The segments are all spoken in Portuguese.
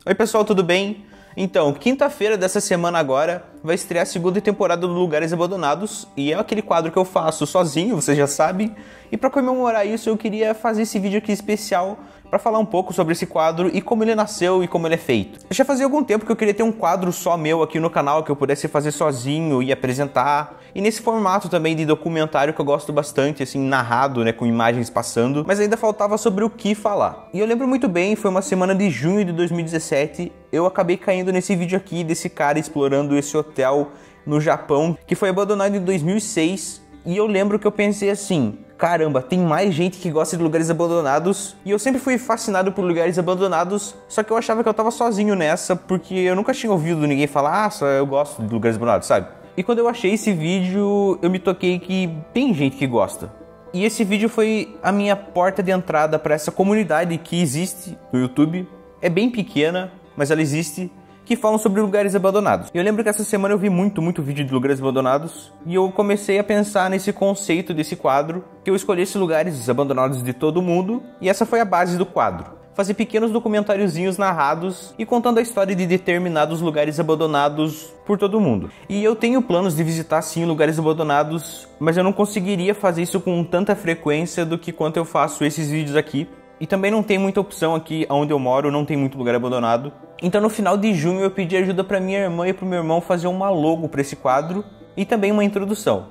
Oi pessoal, tudo bem? Então, quinta-feira dessa semana agora vai estrear a segunda temporada do Lugares Abandonados e é aquele quadro que eu faço sozinho, vocês já sabem. E para comemorar isso eu queria fazer esse vídeo aqui especial para falar um pouco sobre esse quadro e como ele nasceu e como ele é feito. Já fazia algum tempo que eu queria ter um quadro só meu aqui no canal que eu pudesse fazer sozinho e apresentar. E nesse formato também de documentário que eu gosto bastante, assim, narrado, né, com imagens passando. Mas ainda faltava sobre o que falar. E eu lembro muito bem, foi uma semana de junho de 2017, eu acabei caindo nesse vídeo aqui desse cara explorando esse hotel no Japão, que foi abandonado em 2006. E eu lembro que eu pensei assim, caramba, tem mais gente que gosta de lugares abandonados. E eu sempre fui fascinado por lugares abandonados, só que eu achava que eu tava sozinho nessa, porque eu nunca tinha ouvido ninguém falar, só eu gosto de lugares abandonados, sabe? E quando eu achei esse vídeo, eu me toquei que tem gente que gosta. E esse vídeo foi a minha porta de entrada para essa comunidade que existe no YouTube. É bem pequena, mas ela existe, que falam sobre lugares abandonados. Eu lembro que essa semana eu vi muito vídeo de lugares abandonados e eu comecei a pensar nesse conceito desse quadro, que eu escolhesse lugares abandonados de todo mundo e essa foi a base do quadro. Fazer pequenos documentáriozinhos narrados e contando a história de determinados lugares abandonados por todo mundo. E eu tenho planos de visitar sim lugares abandonados, mas eu não conseguiria fazer isso com tanta frequência do que quanto eu faço esses vídeos aqui. E também não tem muita opção aqui onde eu moro, não tem muito lugar abandonado. Então no final de junho eu pedi ajuda para minha irmã e para o meu irmão fazer uma logo para esse quadro e também uma introdução,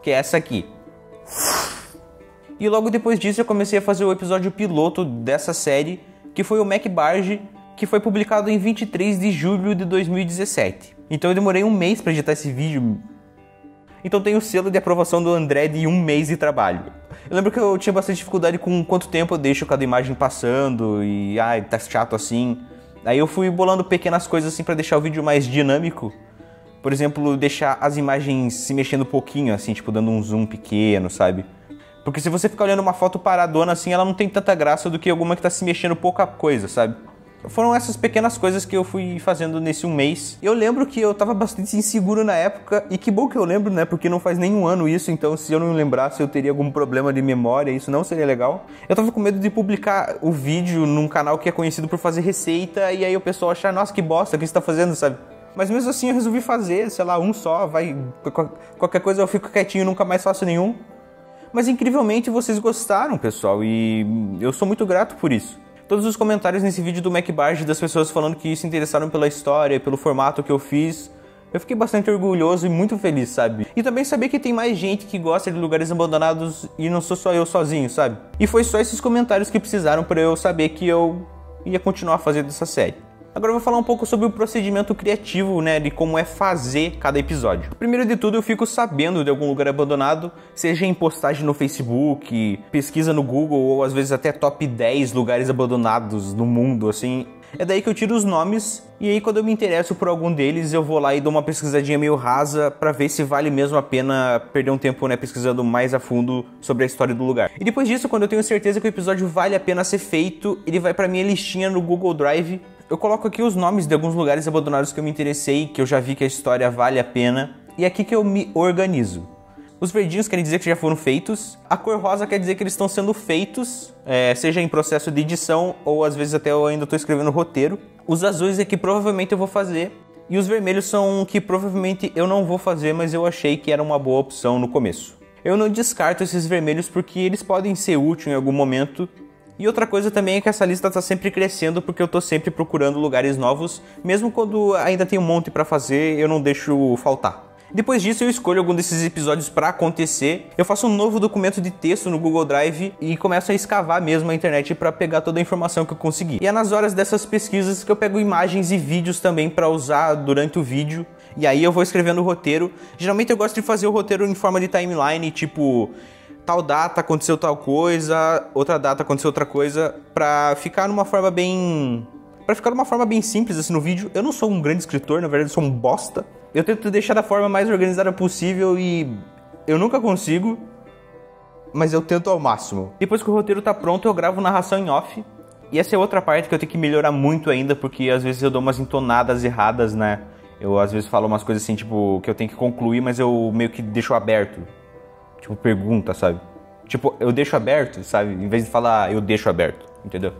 que é essa aqui. E logo depois disso eu comecei a fazer o episódio piloto dessa série, que foi o Mac Barge, que foi publicado em 23 de julho de 2017. Então eu demorei um mês para editar esse vídeo. Então tem o selo de aprovação do André de 1 mês de trabalho. Eu lembro que eu tinha bastante dificuldade com quanto tempo eu deixo cada imagem passando e tá chato assim. Aí eu fui bolando pequenas coisas assim pra deixar o vídeo mais dinâmico. Por exemplo, deixar as imagens se mexendo um pouquinho assim, tipo dando um zoom pequeno, sabe? Porque se você ficar olhando uma foto paradona assim, ela não tem tanta graça do que alguma que tá se mexendo pouca coisa, sabe? Foram essas pequenas coisas que eu fui fazendo nesse 1 mês. Eu lembro que eu tava bastante inseguro na época, e que bom que eu lembro, né, porque não faz nem um ano isso, então se eu não lembrasse eu teria algum problema de memória, isso não seria legal. Eu tava com medo de publicar o vídeo num canal que é conhecido por fazer receita, e aí o pessoal achar, nossa, que bosta, o que você tá fazendo, sabe? Mas mesmo assim eu resolvi fazer, sei lá, um só, qualquer coisa eu fico quietinho, nunca mais faço nenhum. Mas incrivelmente vocês gostaram, pessoal, e eu sou muito grato por isso. Todos os comentários nesse vídeo do Mac Barge das pessoas falando que se interessaram pela história, pelo formato que eu fiz, eu fiquei bastante orgulhoso e muito feliz, sabe? E também saber que tem mais gente que gosta de lugares abandonados e não sou só eu sozinho, sabe? E foi só esses comentários que precisaram para eu saber que eu ia continuar fazendo essa série. Agora eu vou falar um pouco sobre o procedimento criativo, né, de como é fazer cada episódio. Primeiro de tudo, eu fico sabendo de algum lugar abandonado, seja em postagem no Facebook, pesquisa no Google ou às vezes até top 10 lugares abandonados no mundo, assim. É daí que eu tiro os nomes e aí quando eu me interesso por algum deles, eu vou lá e dou uma pesquisadinha meio rasa pra ver se vale mesmo a pena perder um tempo, né, pesquisando mais a fundo sobre a história do lugar. E depois disso, quando eu tenho certeza que o episódio vale a pena ser feito, ele vai pra minha listinha no Google Drive. Eu coloco aqui os nomes de alguns lugares abandonados que eu me interessei, que eu já vi que a história vale a pena, e é aqui que eu me organizo. Os verdinhos querem dizer que já foram feitos, a cor rosa quer dizer que eles estão sendo feitos, seja em processo de edição ou às vezes até eu ainda estou escrevendo roteiro. Os azuis é que provavelmente eu vou fazer, e os vermelhos são que provavelmente eu não vou fazer, mas eu achei que era uma boa opção no começo. Eu não descarto esses vermelhos porque eles podem ser úteis em algum momento. E outra coisa também é que essa lista tá sempre crescendo porque eu tô sempre procurando lugares novos, mesmo quando ainda tem um monte pra fazer, eu não deixo faltar. Depois disso eu escolho algum desses episódios pra acontecer, eu faço um novo documento de texto no Google Drive e começo a escavar mesmo a internet pra pegar toda a informação que eu consegui. E é nas horas dessas pesquisas que eu pego imagens e vídeos também pra usar durante o vídeo, e aí eu vou escrevendo o roteiro. Geralmente eu gosto de fazer o roteiro em forma de timeline, tipo tal data aconteceu tal coisa, outra data aconteceu outra coisa, pra ficar numa forma bem simples assim no vídeo. Eu não sou um grande escritor, na verdade eu sou um bosta. Eu tento deixar da forma mais organizada possível e eu nunca consigo, mas eu tento ao máximo. Depois que o roteiro tá pronto, eu gravo narração em off. E essa é outra parte que eu tenho que melhorar muito ainda, porque às vezes eu dou umas entonadas erradas, né? Eu às vezes falo umas coisas assim, tipo, que eu tenho que concluir, mas eu meio que deixo aberto. Tipo, pergunta, sabe? Tipo, eu deixo aberto, sabe? Em vez de falar, eu deixo aberto, entendeu?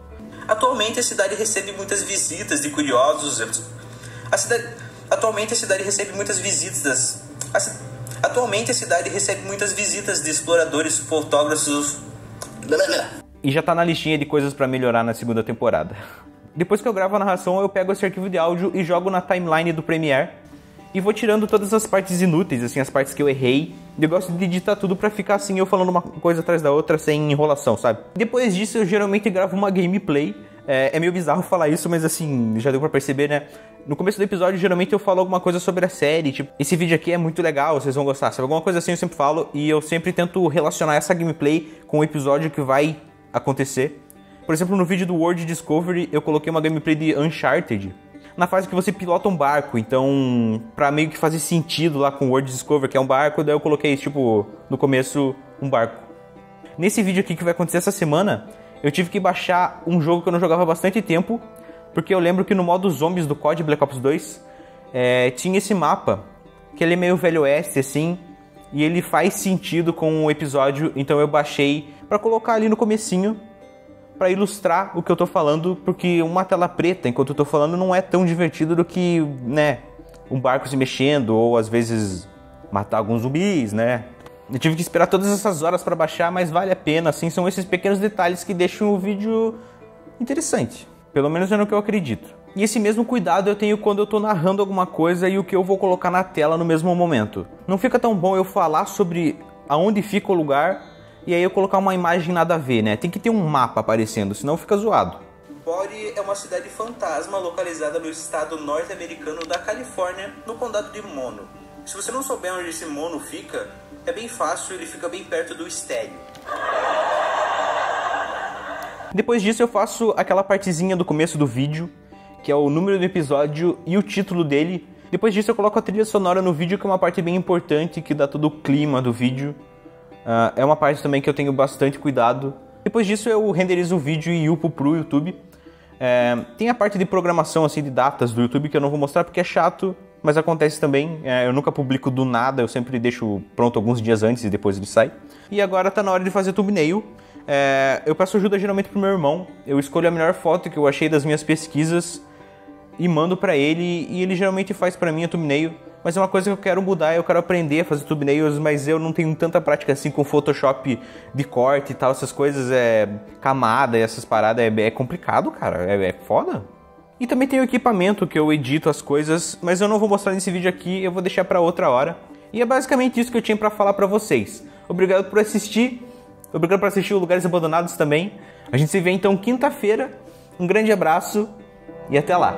Atualmente a cidade recebe muitas visitas de curiosos. Atualmente a cidade recebe muitas visitas de exploradores, fotógrafos. E já tá na listinha de coisas pra melhorar na segunda temporada. Depois que eu gravo a narração, eu pego esse arquivo de áudio e jogo na timeline do Premiere e vou tirando todas as partes inúteis, assim, as partes que eu errei. Eu gosto de editar tudo pra ficar assim, eu falando uma coisa atrás da outra, sem enrolação, sabe? Depois disso, eu geralmente gravo uma gameplay. É meio bizarro falar isso, mas assim, já deu pra perceber, né? No começo do episódio, geralmente eu falo alguma coisa sobre a série, tipo, esse vídeo aqui é muito legal, vocês vão gostar. Sabe? Alguma coisa assim eu sempre falo, e eu sempre tento relacionar essa gameplay com o episódio que vai acontecer. Por exemplo, no vídeo do World Discovery, eu coloquei uma gameplay de Uncharted, na fase que você pilota um barco. Então, pra meio que fazer sentido lá com o World Discovery, que é um barco, daí eu coloquei, tipo, no começo, um barco. Nesse vídeo aqui que vai acontecer essa semana, eu tive que baixar um jogo que eu não jogava há bastante tempo, porque eu lembro que no modo Zombies do COD Black Ops 2, tinha esse mapa, que ele é meio Velho Oeste, assim, e ele faz sentido com o episódio, então eu baixei pra colocar ali no comecinho, pra ilustrar o que eu tô falando, porque uma tela preta enquanto eu tô falando não é tão divertido do que, né, um barco se mexendo, ou às vezes matar alguns zumbis, né. Eu tive que esperar todas essas horas pra baixar, mas vale a pena, assim, são esses pequenos detalhes que deixam o vídeo interessante. Pelo menos é no que eu acredito. E esse mesmo cuidado eu tenho quando eu tô narrando alguma coisa e o que eu vou colocar na tela no mesmo momento. Não fica tão bom eu falar sobre aonde fica o lugar e aí eu colocar uma imagem nada a ver, né? Tem que ter um mapa aparecendo, senão fica zoado. Body é uma cidade fantasma localizada no estado norte-americano da Califórnia, no condado de Mono. Se você não souber onde esse Mono fica, é bem fácil, ele fica bem perto do estéreo. Depois disso eu faço aquela partezinha do começo do vídeo, que é o número do episódio e o título dele. Depois disso eu coloco a trilha sonora no vídeo, que é uma parte bem importante, que dá todo o clima do vídeo. É uma parte também que eu tenho bastante cuidado. Depois disso eu renderizo o vídeo e upo pro YouTube. Tem a parte de programação, assim, de datas do YouTube, que eu não vou mostrar porque é chato, mas acontece também. Eu nunca publico do nada, eu sempre deixo pronto alguns dias antes e depois ele sai. E agora tá na hora de fazer thumbnail. Eu peço ajuda geralmente pro meu irmão. Eu escolho a melhor foto que eu achei das minhas pesquisas e mando pra ele, e ele geralmente faz pra mim a thumbnail. Mas é uma coisa que eu quero mudar, eu quero aprender a fazer thumbnails, mas eu não tenho tanta prática assim com Photoshop de corte e tal, essas coisas, camada e essas paradas, é complicado, cara, é foda. E também tem o equipamento que eu edito as coisas, mas eu não vou mostrar nesse vídeo aqui, eu vou deixar pra outra hora. E é basicamente isso que eu tinha pra falar pra vocês. Obrigado por assistir, obrigado por assistir o Lugares Abandonados também. A gente se vê então quinta-feira, um grande abraço e até lá.